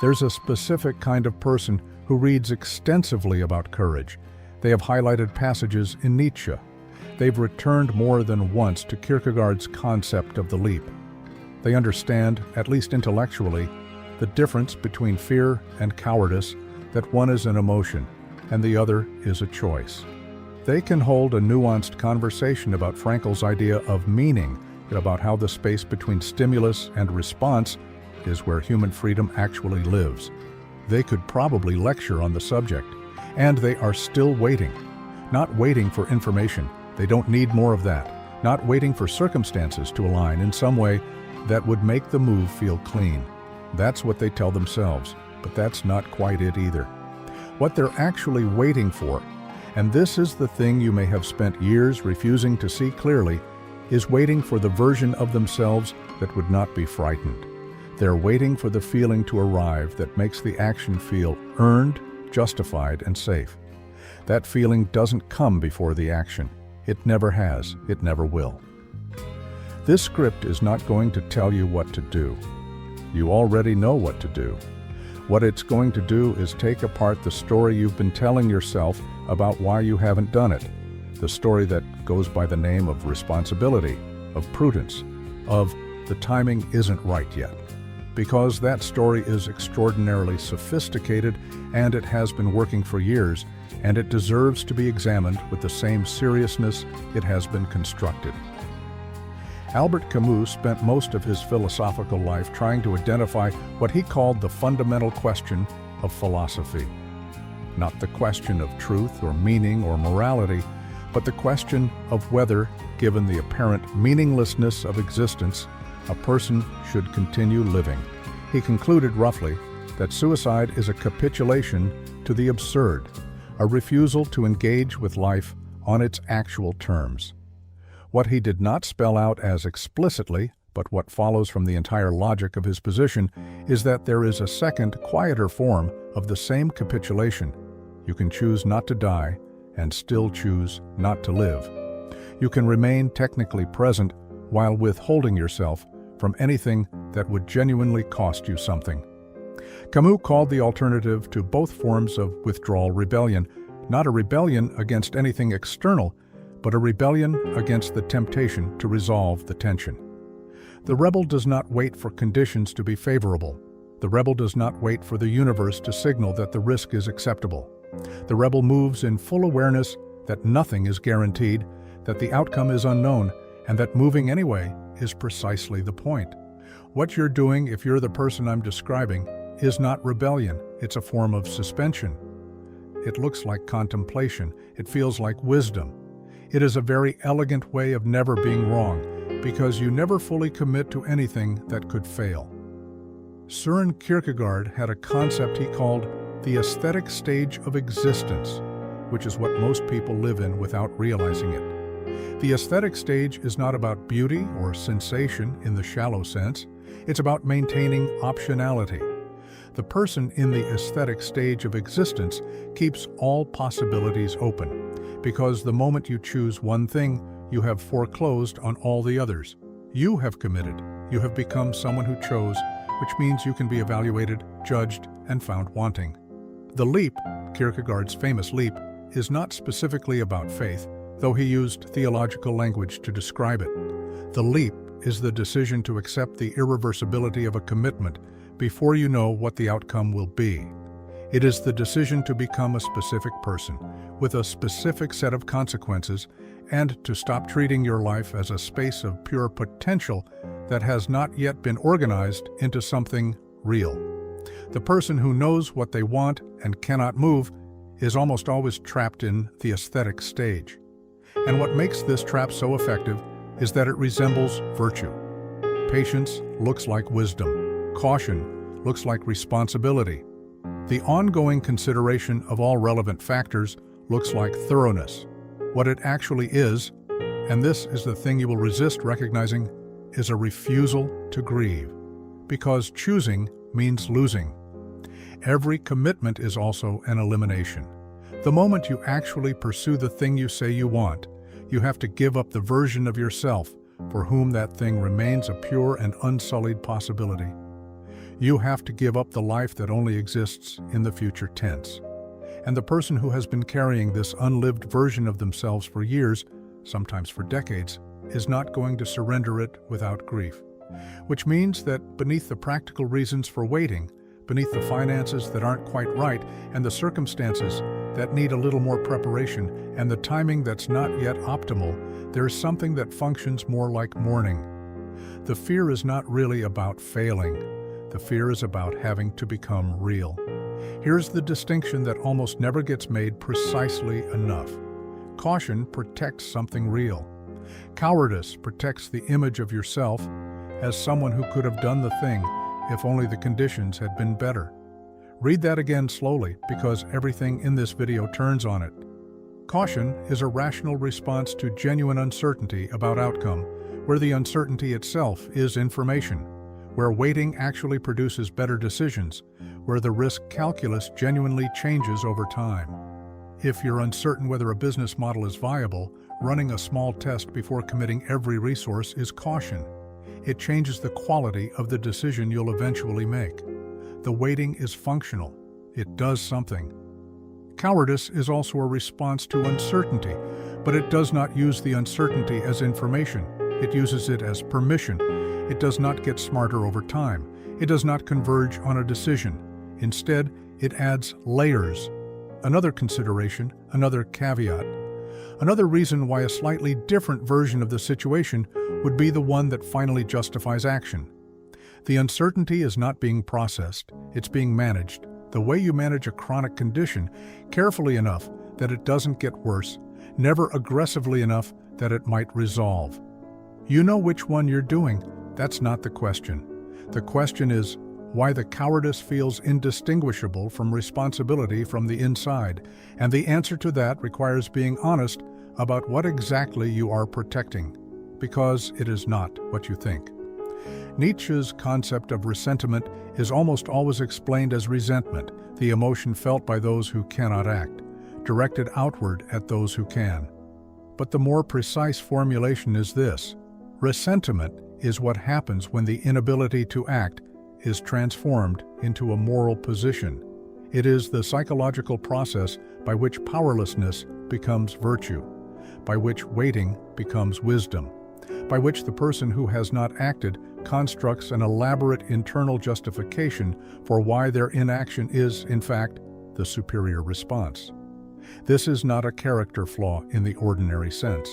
There's a specific kind of person who reads extensively about courage. They have highlighted passages in Nietzsche. They've returned more than once to Kierkegaard's concept of the leap. They understand, at least intellectually, the difference between fear and cowardice, that one is an emotion and the other is a choice. They can hold a nuanced conversation about Frankl's idea of meaning, and about how the space between stimulus and response is where human freedom actually lives. They could probably lecture on the subject, and they are still waiting. Not waiting for information, they don't need more of that. Not waiting for circumstances to align in some way that would make the move feel clean. That's what they tell themselves, but that's not quite it either. What they're actually waiting for, and this is the thing you may have spent years refusing to see clearly, is waiting for the version of themselves that would not be frightened. They're waiting for the feeling to arrive that makes the action feel earned, justified, and safe. That feeling doesn't come before the action. It never has. It never will. This script is not going to tell you what to do. You already know what to do. What it's going to do is take apart the story you've been telling yourself about why you haven't done it. The story that goes by the name of responsibility, of prudence, of the timing isn't right yet. Because that story is extraordinarily sophisticated, and it has been working for years, and it deserves to be examined with the same seriousness it has been constructed. Albert Camus spent most of his philosophical life trying to identify what he called the fundamental question of philosophy. Not the question of truth or meaning or morality, but the question of whether, given the apparent meaninglessness of existence, a person should continue living. He concluded roughly that suicide is a capitulation to the absurd, a refusal to engage with life on its actual terms. What he did not spell out as explicitly, but what follows from the entire logic of his position, is that there is a second, quieter form of the same capitulation. You can choose not to die and still choose not to live. You can remain technically present while withholding yourself from anything that would genuinely cost you something. Camus called the alternative to both forms of withdrawal rebellion, not a rebellion against anything external, but a rebellion against the temptation to resolve the tension. The rebel does not wait for conditions to be favorable. The rebel does not wait for the universe to signal that the risk is acceptable. The rebel moves in full awareness that nothing is guaranteed, that the outcome is unknown, and that moving anyway is precisely the point. What you're doing, if you're the person I'm describing, is not rebellion. It's a form of suspension. It looks like contemplation. It feels like wisdom. It is a very elegant way of never being wrong, because you never fully commit to anything that could fail. Søren Kierkegaard had a concept he called the aesthetic stage of existence, which is what most people live in without realizing it. The aesthetic stage is not about beauty or sensation in the shallow sense. It's about maintaining optionality. The person in the aesthetic stage of existence keeps all possibilities open, because the moment you choose one thing, you have foreclosed on all the others. You have committed. You have become someone who chose, which means you can be evaluated, judged, and found wanting. The leap, Kierkegaard's famous leap, is not specifically about faith, though he used theological language to describe it. The leap is the decision to accept the irreversibility of a commitment before you know what the outcome will be. It is the decision to become a specific person, with a specific set of consequences, and to stop treating your life as a space of pure potential that has not yet been organized into something real. The person who knows what they want and cannot move is almost always trapped in the aesthetic stage. And what makes this trap so effective is that it resembles virtue. Patience looks like wisdom. Caution looks like responsibility. The ongoing consideration of all relevant factors looks like thoroughness. What it actually is, and this is the thing you will resist recognizing, is a refusal to grieve. Because choosing means losing. Every commitment is also an elimination. The moment you actually pursue the thing you say you want, you have to give up the version of yourself for whom that thing remains a pure and unsullied possibility. You have to give up the life that only exists in the future tense. And the person who has been carrying this unlived version of themselves for years, sometimes for decades, is not going to surrender it without grief. Which means that beneath the practical reasons for waiting, beneath the finances that aren't quite right, and the circumstances that need a little more preparation, and the timing that's not yet optimal, there's something that functions more like mourning. The fear is not really about failing. The fear is about having to become real. Here's the distinction that almost never gets made precisely enough. Caution protects something real. Cowardice protects the image of yourself as someone who could have done the thing if only the conditions had been better. Read that again slowly, because everything in this video turns on it. Caution is a rational response to genuine uncertainty about outcome, where the uncertainty itself is information, where waiting actually produces better decisions, where the risk calculus genuinely changes over time. If you're uncertain whether a business model is viable, running a small test before committing every resource is caution. It changes the quality of the decision you'll eventually make. The waiting is functional. It does something. Cowardice is also a response to uncertainty, but it does not use the uncertainty as information. It uses it as permission. It does not get smarter over time. It does not converge on a decision. Instead, it adds layers. Another consideration, another caveat. Another reason why a slightly different version of the situation would be the one that finally justifies action. The uncertainty is not being processed, it's being managed, the way you manage a chronic condition, carefully enough that it doesn't get worse, never aggressively enough that it might resolve. You know which one you're doing. That's not the question. The question is why the cowardice feels indistinguishable from responsibility from the inside, and the answer to that requires being honest about what exactly you are protecting, because it is not what you think. Nietzsche's concept of ressentiment is almost always explained as resentment, the emotion felt by those who cannot act, directed outward at those who can. But the more precise formulation is this: ressentiment is what happens when the inability to act is transformed into a moral position. It is the psychological process by which powerlessness becomes virtue, by which waiting becomes wisdom, by which the person who has not acted constructs an elaborate internal justification for why their inaction is, in fact, the superior response. This is not a character flaw in the ordinary sense.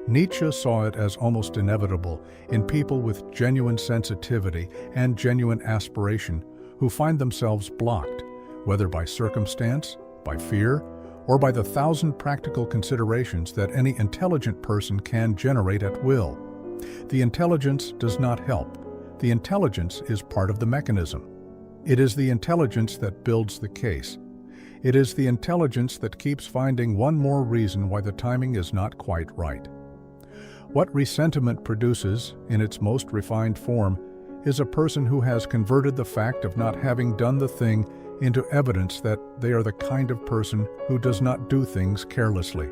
Nietzsche saw it as almost inevitable in people with genuine sensitivity and genuine aspiration who find themselves blocked, whether by circumstance, by fear, or by the 1,000 practical considerations that any intelligent person can generate at will. The intelligence does not help. The intelligence is part of the mechanism. It is the intelligence that builds the case. It is the intelligence that keeps finding one more reason why the timing is not quite right. What ressentiment produces, in its most refined form, is a person who has converted the fact of not having done the thing into evidence that they are the kind of person who does not do things carelessly.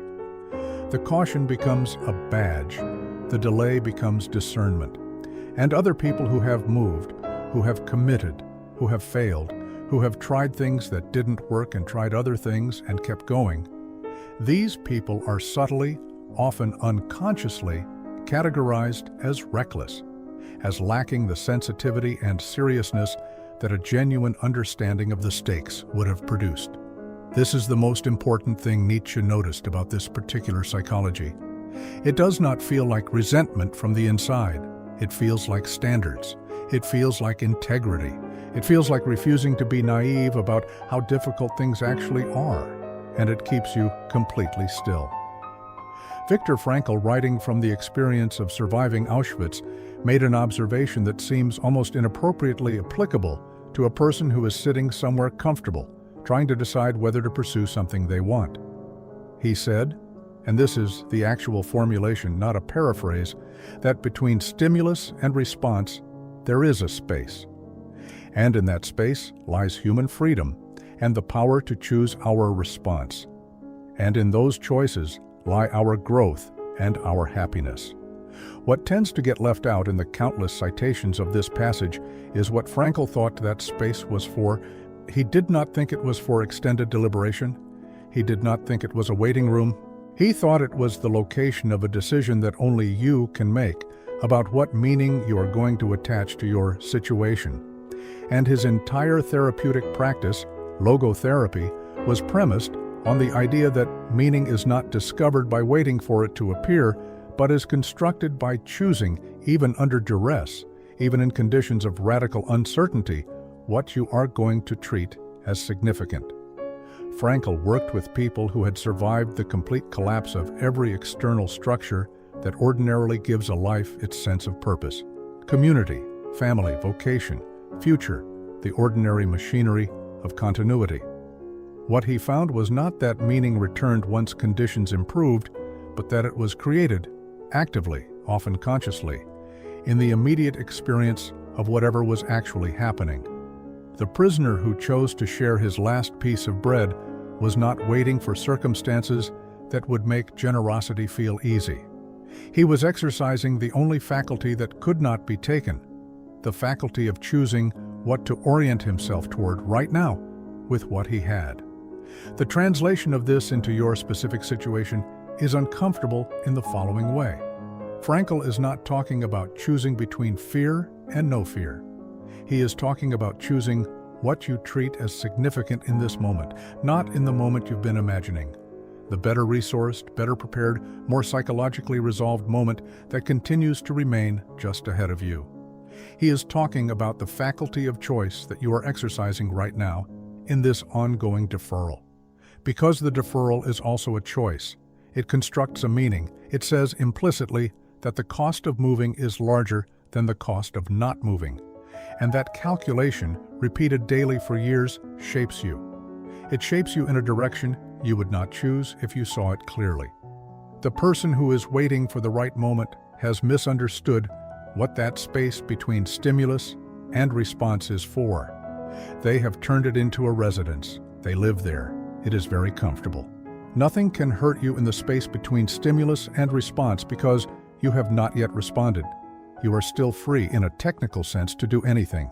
The caution becomes a badge. The delay becomes discernment. And other people who have moved, who have committed, who have failed, who have tried things that didn't work and tried other things and kept going, these people are subtly, often unconsciously, categorized as reckless, as lacking the sensitivity and seriousness that a genuine understanding of the stakes would have produced. This is the most important thing Nietzsche noticed about this particular psychology. It does not feel like resentment from the inside. It feels like standards. It feels like integrity. It feels like refusing to be naive about how difficult things actually are, and it keeps you completely still. Viktor Frankl, writing from the experience of surviving Auschwitz, made an observation that seems almost inappropriately applicable to a person who is sitting somewhere comfortable, trying to decide whether to pursue something they want. He said, and this is the actual formulation, not a paraphrase, that between stimulus and response, there is a space. And in that space lies human freedom and the power to choose our response. And in those choices lie our growth and our happiness. What tends to get left out in the countless citations of this passage is what Frankl thought that space was for. He did not think it was for extended deliberation. He did not think it was a waiting room. He thought it was the location of a decision that only you can make about what meaning you are going to attach to your situation. And his entire therapeutic practice, logotherapy, was premised on the idea that meaning is not discovered by waiting for it to appear, but is constructed by choosing, even under duress, even in conditions of radical uncertainty, what you are going to treat as significant. Frankl worked with people who had survived the complete collapse of every external structure that ordinarily gives a life its sense of purpose. Community, family, vocation, future, the ordinary machinery of continuity. What he found was not that meaning returned once conditions improved, but that it was created, actively, often consciously, in the immediate experience of whatever was actually happening. The prisoner who chose to share his last piece of bread was not waiting for circumstances that would make generosity feel easy. He was exercising the only faculty that could not be taken, the faculty of choosing what to orient himself toward right now with what he had. The translation of this into your specific situation is uncomfortable in the following way. Frankl is not talking about choosing between fear and no fear. He is talking about choosing what you treat as significant in this moment, not in the moment you've been imagining. The better resourced, better prepared, more psychologically resolved moment that continues to remain just ahead of you. He is talking about the faculty of choice that you are exercising right now in this ongoing deferral. Because the deferral is also a choice, it constructs a meaning. It says implicitly that the cost of moving is larger than the cost of not moving. And that calculation, repeated daily for years, shapes you. It shapes you in a direction you would not choose if you saw it clearly. The person who is waiting for the right moment has misunderstood what that space between stimulus and response is for. They have turned it into a residence. They live there. It is very comfortable. Nothing can hurt you in the space between stimulus and response because you have not yet responded. You are still free, in a technical sense, to do anything.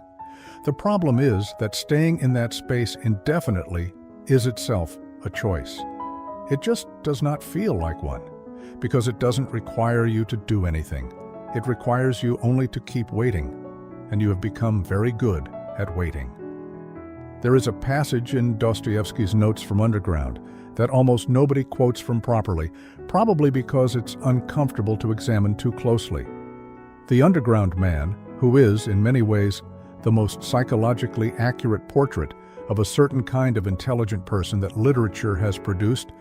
The problem is that staying in that space indefinitely is itself a choice. It just does not feel like one, because it doesn't require you to do anything. It requires you only to keep waiting, and you have become very good at waiting. There is a passage in Dostoevsky's Notes from Underground that almost nobody quotes from properly, probably because it's uncomfortable to examine too closely. The underground man, who is, in many ways, the most psychologically accurate portrait of a certain kind of intelligent person that literature has produced,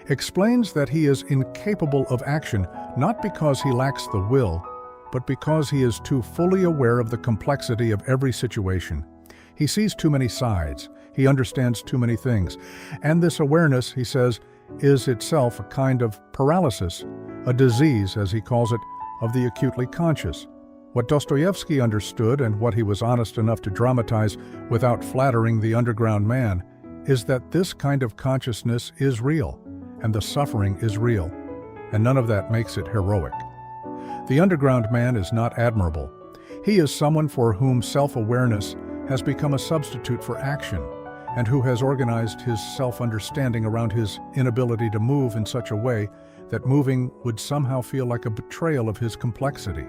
explains that he is incapable of action not because he lacks the will, but because he is too fully aware of the complexity of every situation. He sees too many sides, he understands too many things, and this awareness, he says, is itself a kind of paralysis, a disease, as he calls it, of the acutely conscious. What Dostoevsky understood, and what he was honest enough to dramatize without flattering the underground man, is that this kind of consciousness is real, and the suffering is real, and none of that makes it heroic. The underground man is not admirable. He is someone for whom self-awareness has become a substitute for action, and who has organized his self-understanding around his inability to move in such a way that moving would somehow feel like a betrayal of his complexity.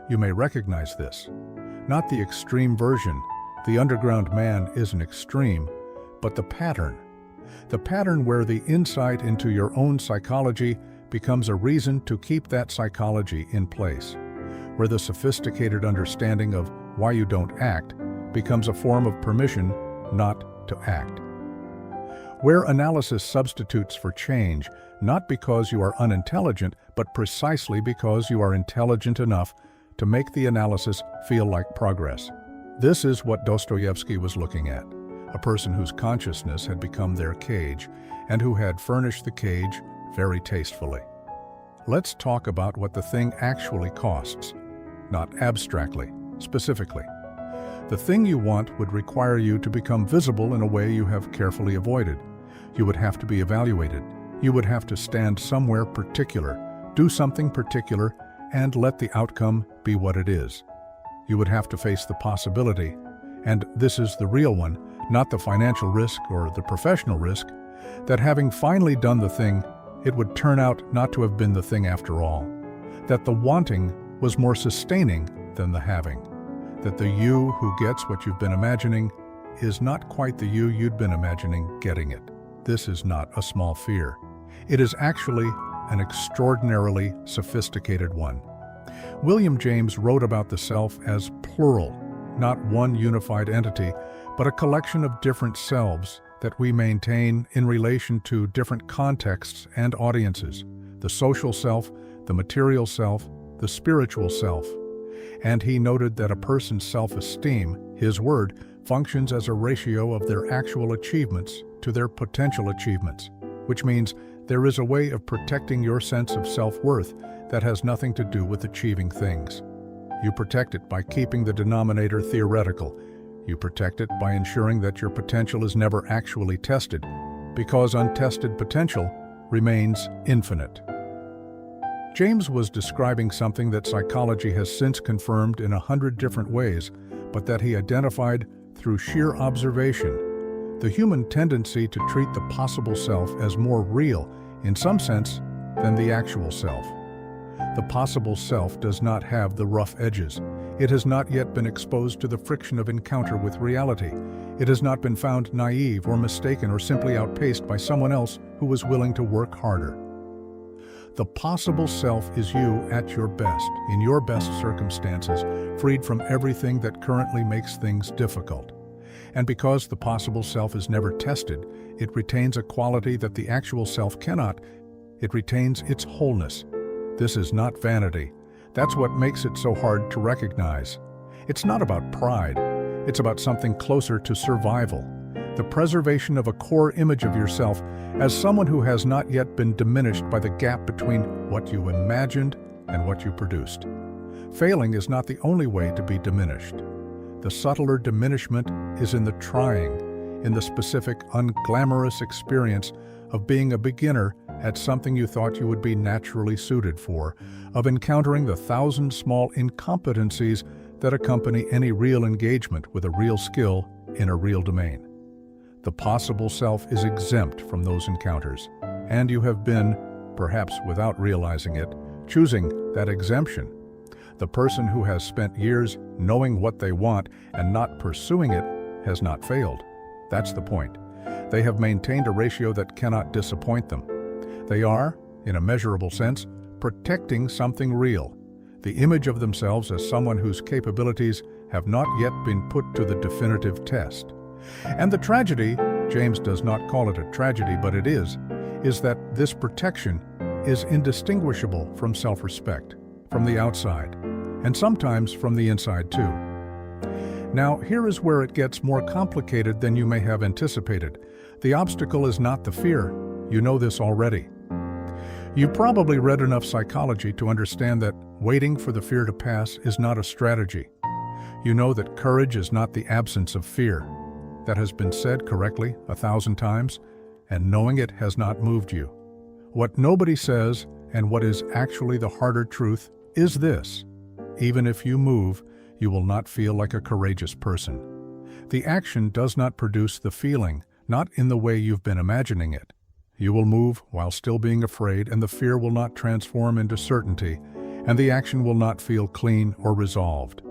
You may recognize this. Not the extreme version. The underground man is an extreme, but the pattern. The pattern where the insight into your own psychology becomes a reason to keep that psychology in place, where the sophisticated understanding of why you don't act becomes a form of permission not to act. Where analysis substitutes for change, not because you are unintelligent, but precisely because you are intelligent enough to make the analysis feel like progress. This is what Dostoevsky was looking at, a person whose consciousness had become their cage, and who had furnished the cage very tastefully. Let's talk about what the thing actually costs, not abstractly, specifically. The thing you want would require you to become visible in a way you have carefully avoided. You would have to be evaluated. You would have to stand somewhere particular, do something particular, and let the outcome be what it is. You would have to face the possibility, and this is the real one, not the financial risk or the professional risk, that having finally done the thing, it would turn out not to have been the thing after all. That the wanting was more sustaining than the having. That the you who gets what you've been imagining is not quite the you you'd been imagining getting it. This is not a small fear. It is actually an extraordinarily sophisticated one. William James wrote about the self as plural, not one unified entity, but a collection of different selves that we maintain in relation to different contexts and audiences: the social self, the material self, the spiritual self. And he noted that a person's self-esteem, his word, functions as a ratio of their actual achievements to their potential achievements, which means there is a way of protecting your sense of self-worth that has nothing to do with achieving things. You protect it by keeping the denominator theoretical. You protect it by ensuring that your potential is never actually tested, because untested potential remains infinite. James was describing something that psychology has since confirmed in 100 different ways, but that he identified through sheer observation: the human tendency to treat the possible self as more real, in some sense, than the actual self. The possible self does not have the rough edges. It has not yet been exposed to the friction of encounter with reality. It has not been found naive or mistaken or simply outpaced by someone else who was willing to work harder. The possible self is you at your best, in your best circumstances, freed from everything that currently makes things difficult. And because the possible self is never tested, it retains a quality that the actual self cannot. It retains its wholeness. This is not vanity. That's what makes it so hard to recognize. It's not about pride. It's about something closer to survival. The preservation of a core image of yourself as someone who has not yet been diminished by the gap between what you imagined and what you produced. Failing is not the only way to be diminished. The subtler diminishment is in the trying, in the specific, unglamorous experience of being a beginner at something you thought you would be naturally suited for, of encountering the 1,000 small incompetencies that accompany any real engagement with a real skill in a real domain. The possible self is exempt from those encounters, and you have been, perhaps without realizing it, choosing that exemption. The person who has spent years knowing what they want and not pursuing it has not failed. That's the point. They have maintained a ratio that cannot disappoint them. They are, in a measurable sense, protecting something real, the image of themselves as someone whose capabilities have not yet been put to the definitive test. And the tragedy, James does not call it a tragedy, but it is that this protection is indistinguishable from self-respect, from the outside, and sometimes from the inside too. Now, here is where it gets more complicated than you may have anticipated. The obstacle is not the fear. You know this already. You probably read enough psychology to understand that waiting for the fear to pass is not a strategy. You know that courage is not the absence of fear. That has been said correctly 1,000 times, and knowing it has not moved you. What nobody says, and what is actually the harder truth, is this: even if you move, you will not feel like a courageous person. The action does not produce the feeling, not in the way you've been imagining it. You will move while still being afraid, and the fear will not transform into certainty, and the action will not feel clean or resolved.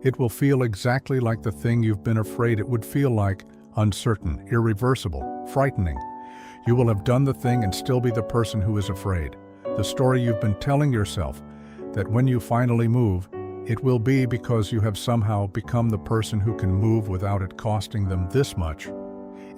It will feel exactly like the thing you've been afraid it would feel like: uncertain, irreversible, frightening. You will have done the thing and still be the person who is afraid. The story you've been telling yourself, that when you finally move, it will be because you have somehow become the person who can move without it costing them this much,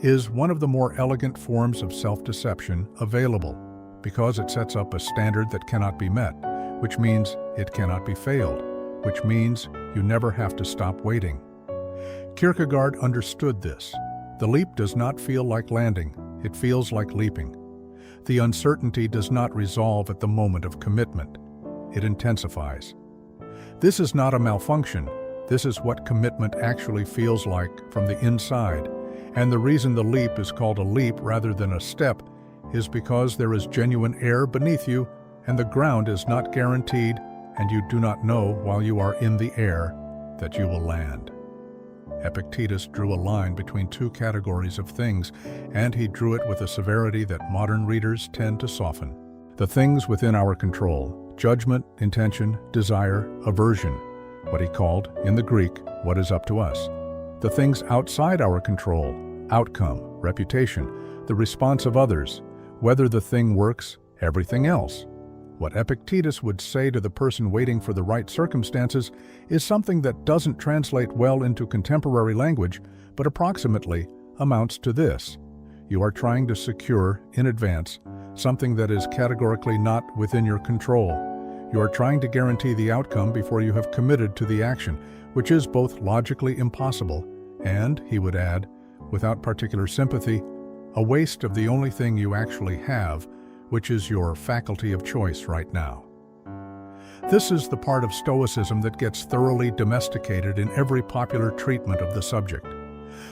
is one of the more elegant forms of self-deception available, because it sets up a standard that cannot be met, which means it cannot be failed, which means you never have to stop waiting. Kierkegaard understood this. The leap does not feel like landing, it feels like leaping. The uncertainty does not resolve at the moment of commitment, it intensifies. This is not a malfunction, this is what commitment actually feels like from the inside, and the reason the leap is called a leap rather than a step is because there is genuine air beneath you, and the ground is not guaranteed and you do not know while you are in the air that you will land. Epictetus drew a line between two categories of things, and he drew it with a severity that modern readers tend to soften. The things within our control: judgment, intention, desire, aversion, what he called, in the Greek, what is up to us. The things outside our control: outcome, reputation, the response of others, whether the thing works, everything else. What Epictetus would say to the person waiting for the right circumstances is something that doesn't translate well into contemporary language, but approximately amounts to this: you are trying to secure, in advance, something that is categorically not within your control. You are trying to guarantee the outcome before you have committed to the action, which is both logically impossible and, he would add, without particular sympathy, a waste of the only thing you actually have, which is your faculty of choice right now. This is the part of Stoicism that gets thoroughly domesticated in every popular treatment of the subject.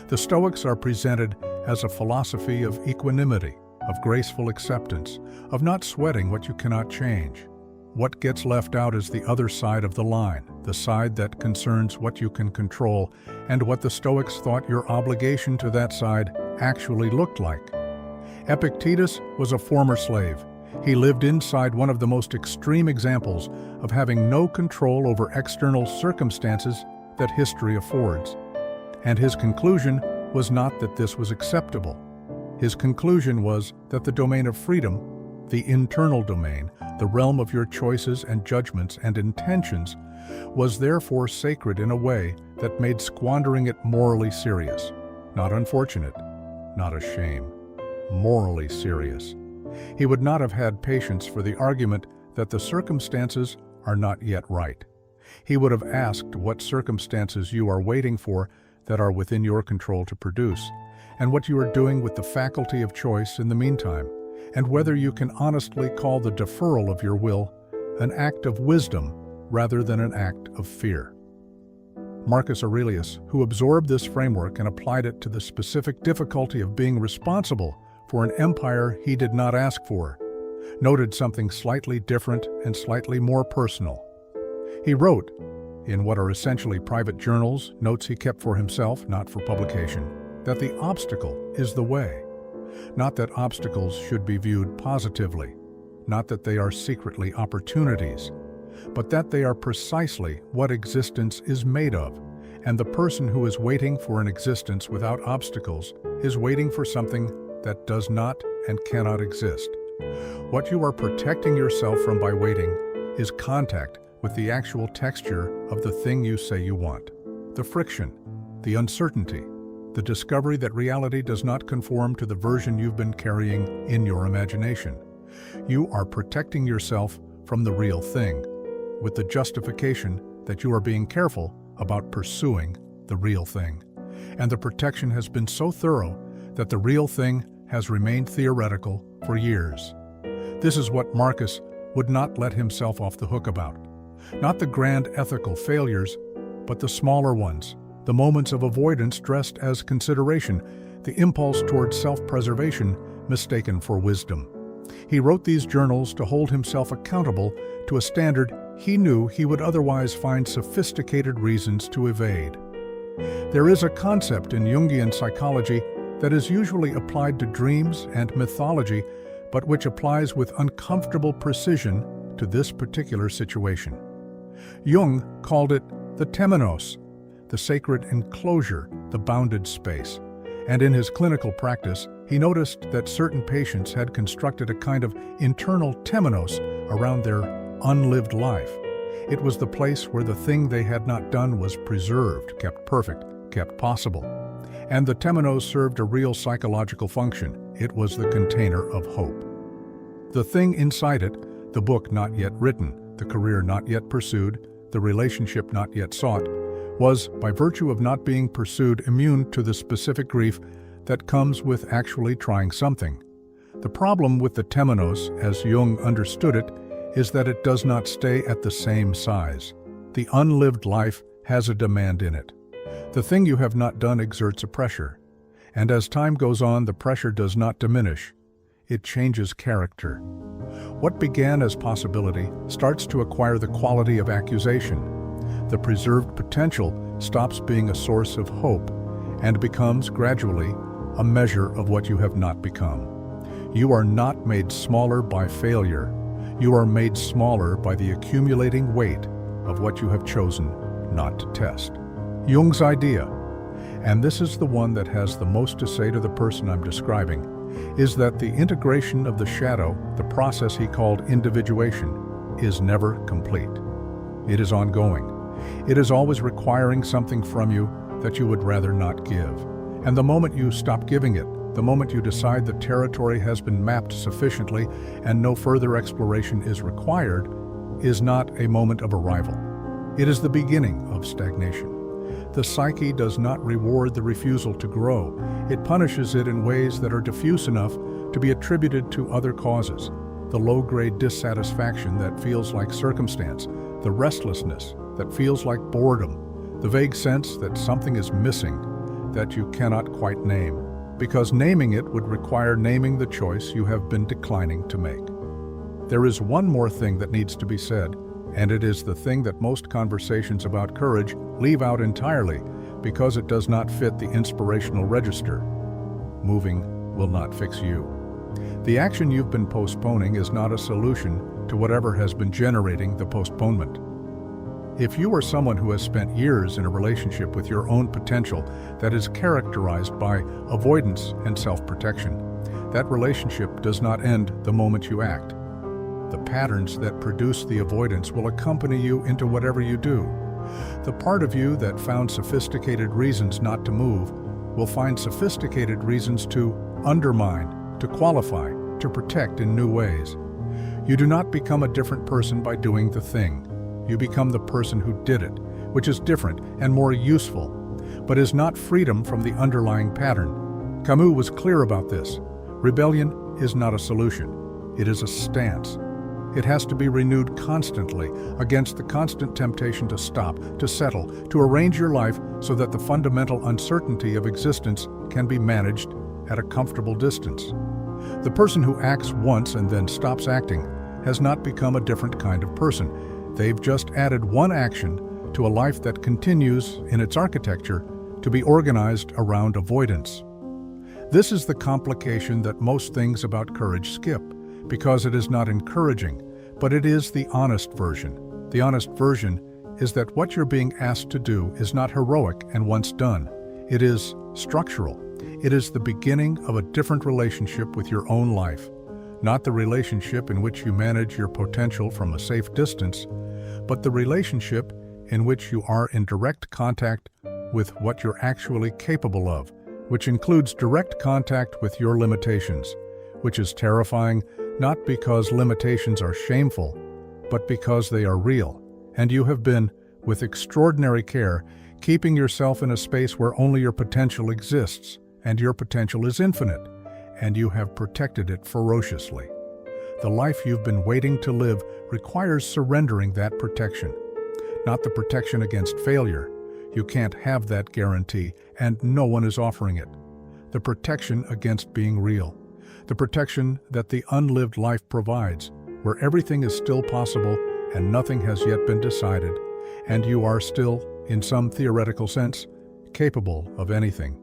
The Stoics are presented as a philosophy of equanimity, of graceful acceptance, of not sweating what you cannot change. What gets left out is the other side of the line, the side that concerns what you can control, and what the Stoics thought your obligation to that side actually looked like. Epictetus was a former slave. He lived inside one of the most extreme examples of having no control over external circumstances that history affords. And his conclusion was not that this was acceptable. His conclusion was that the domain of freedom, the internal domain, the realm of your choices and judgments and intentions, was therefore sacred in a way that made squandering it morally serious. Not unfortunate, not a shame. Morally serious. He would not have had patience for the argument that the circumstances are not yet right. He would have asked what circumstances you are waiting for that are within your control to produce, and what you are doing with the faculty of choice in the meantime, and whether you can honestly call the deferral of your will an act of wisdom rather than an act of fear. Marcus Aurelius, who absorbed this framework and applied it to the specific difficulty of being responsible for an empire he did not ask for, noted something slightly different and slightly more personal. He wrote, in what are essentially private journals, notes he kept for himself, not for publication, that the obstacle is the way. Not that obstacles should be viewed positively, not that they are secretly opportunities, but that they are precisely what existence is made of, and the person who is waiting for an existence without obstacles is waiting for something that does not and cannot exist. What you are protecting yourself from by waiting is contact with the actual texture of the thing you say you want, the friction, the uncertainty, the discovery that reality does not conform to the version you've been carrying in your imagination. You are protecting yourself from the real thing, with the justification that you are being careful about pursuing the real thing. And the protection has been so thorough that the real thing has remained theoretical for years. This is what Marcus would not let himself off the hook about. Not the grand ethical failures, but the smaller ones, the moments of avoidance dressed as consideration, the impulse towards self-preservation mistaken for wisdom. He wrote these journals to hold himself accountable to a standard he knew he would otherwise find sophisticated reasons to evade. There is a concept in Jungian psychology that is usually applied to dreams and mythology, but which applies with uncomfortable precision to this particular situation. Jung called it the temenos, the sacred enclosure, the bounded space. And in his clinical practice, he noticed that certain patients had constructed a kind of internal temenos around their unlived life. It was the place where the thing they had not done was preserved, kept perfect, kept possible. And the temenos served a real psychological function. It was the container of hope. The thing inside it, the book not yet written, the career not yet pursued, the relationship not yet sought, was, by virtue of not being pursued, immune to the specific grief that comes with actually trying something. The problem with the temenos, as Jung understood it, is that it does not stay at the same size. The unlived life has a demand in it. The thing you have not done exerts a pressure, and as time goes on, the pressure does not diminish. it changes character. What began as possibility starts to acquire the quality of accusation. The preserved potential stops being a source of hope and becomes gradually a measure of what you have not become. You are not made smaller by failure. You are made smaller by the accumulating weight of what you have chosen not to test. Jung's idea, and this is the one that has the most to say to the person I'm describing, is that the integration of the shadow, the process he called individuation, is never complete. It is ongoing. It is always requiring something from you that you would rather not give. And the moment you stop giving it, the moment you decide the territory has been mapped sufficiently and no further exploration is required, is not a moment of arrival. It is the beginning of stagnation. The psyche does not reward the refusal to grow. It punishes it in ways that are diffuse enough to be attributed to other causes. The low-grade dissatisfaction that feels like circumstance, the restlessness that feels like boredom, the vague sense that something is missing that you cannot quite name, because naming it would require naming the choice you have been declining to make. There is one more thing that needs to be said, and it is the thing that most conversations about courage leave out entirely because it does not fit the inspirational register. Moving will not fix you. The action you've been postponing is not a solution to whatever has been generating the postponement. If you are someone who has spent years in a relationship with your own potential that is characterized by avoidance and self-protection, that relationship does not end the moment you act. The patterns that produce the avoidance will accompany you into whatever you do. The part of you that found sophisticated reasons not to move will find sophisticated reasons to undermine, to qualify, to protect in new ways. You do not become a different person by doing the thing. You become the person who did it, which is different and more useful, but is not freedom from the underlying pattern. Camus was clear about this. Rebellion is not a solution. It is a stance. It has to be renewed constantly against the constant temptation to stop, to settle, to arrange your life so that the fundamental uncertainty of existence can be managed at a comfortable distance. The person who acts once and then stops acting has not become a different kind of person. They've just added one action to a life that continues in its architecture to be organized around avoidance. This is the complication that most things about courage skip, because it is not encouraging, but it is the honest version. The honest version is that what you're being asked to do is not heroic and once done. It is structural. It is the beginning of a different relationship with your own life, not the relationship in which you manage your potential from a safe distance, but the relationship in which you are in direct contact with what you're actually capable of, which includes direct contact with your limitations, which is terrifying not because limitations are shameful, but because they are real, and you have been, with extraordinary care, keeping yourself in a space where only your potential exists, and your potential is infinite, and you have protected it ferociously. The life you've been waiting to live requires surrendering that protection, not the protection against failure. You can't have that guarantee, and no one is offering it. The protection against being real. The protection that the unlived life provides, where everything is still possible and nothing has yet been decided, and you are still, in some theoretical sense, capable of anything.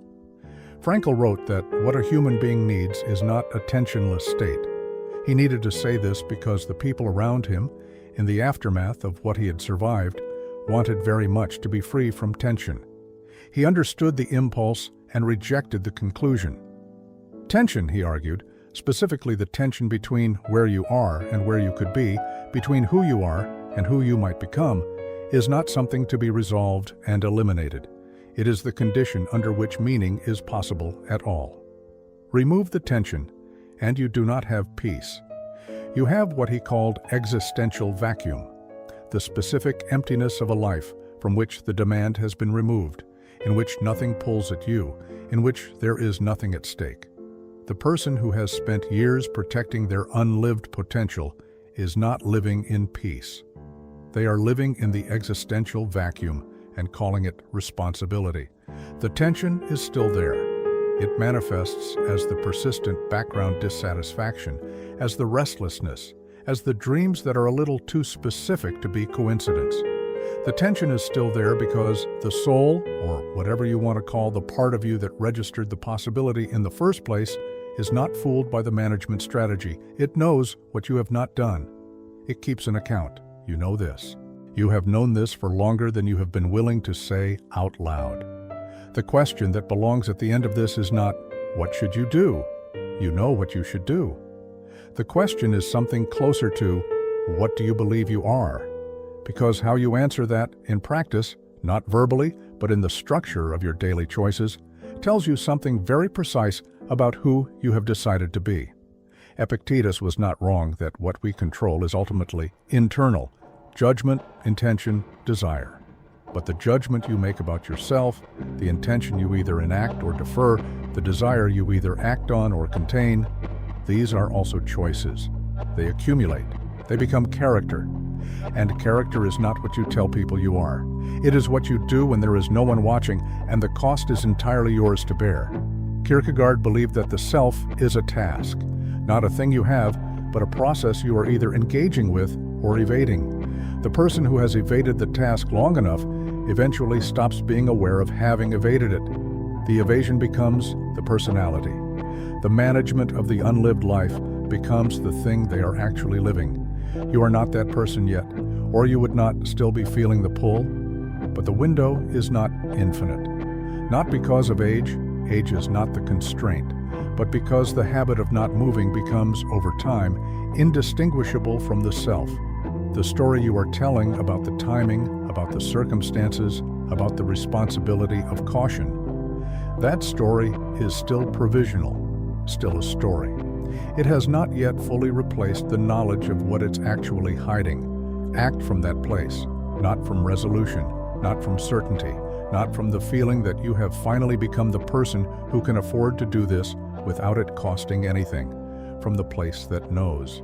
Frankl wrote that what a human being needs is not a tensionless state. He needed to say this because the people around him, in the aftermath of what he had survived, wanted very much to be free from tension. He understood the impulse and rejected the conclusion. Tension, he argued, specifically the tension between where you are and where you could be, between who you are and who you might become, is not something to be resolved and eliminated. It is the condition under which meaning is possible at all. Remove the tension, and you do not have peace. You have what he called existential vacuum, the specific emptiness of a life from which the demand has been removed, in which nothing pulls at you, in which there is nothing at stake. The person who has spent years protecting their unlived potential is not living in peace. They are living in the existential vacuum and calling it responsibility. The tension is still there. It manifests as the persistent background dissatisfaction, as the restlessness, as the dreams that are a little too specific to be coincidence. The tension is still there because the soul, or whatever you want to call the part of you that registered the possibility in the first place, is not fooled by the management strategy. It knows what you have not done. It keeps an account. You know this. You have known this for longer than you have been willing to say out loud. The question that belongs at the end of this is not, what should you do? You know what you should do. The question is something closer to, what do you believe you are? Because how you answer that in practice, not verbally, but in the structure of your daily choices, tells you something very precise about who you have decided to be. Epictetus was not wrong that what we control is ultimately internal: judgment, intention, desire. But the judgment you make about yourself, the intention you either enact or defer, the desire you either act on or contain, these are also choices. They accumulate. They become character. And character is not what you tell people you are. It is what you do when there is no one watching, and the cost is entirely yours to bear. Kierkegaard believed that the self is a task, not a thing you have, but a process you are either engaging with or evading. The person who has evaded the task long enough eventually stops being aware of having evaded it. The evasion becomes the personality. The management of the unlived life becomes the thing they are actually living. You are not that person yet, or you would not still be feeling the pull. But the window is not infinite. Not because of age is not the constraint, but because the habit of not moving becomes, over time, indistinguishable from the self. The story you are telling about the timing, about the circumstances, about the responsibility of caution. That story is still provisional, still a story. It has not yet fully replaced the knowledge of what it's actually hiding. Act from that place, not from resolution, not from certainty, not from the feeling that you have finally become the person who can afford to do this without it costing anything, from the place that knows.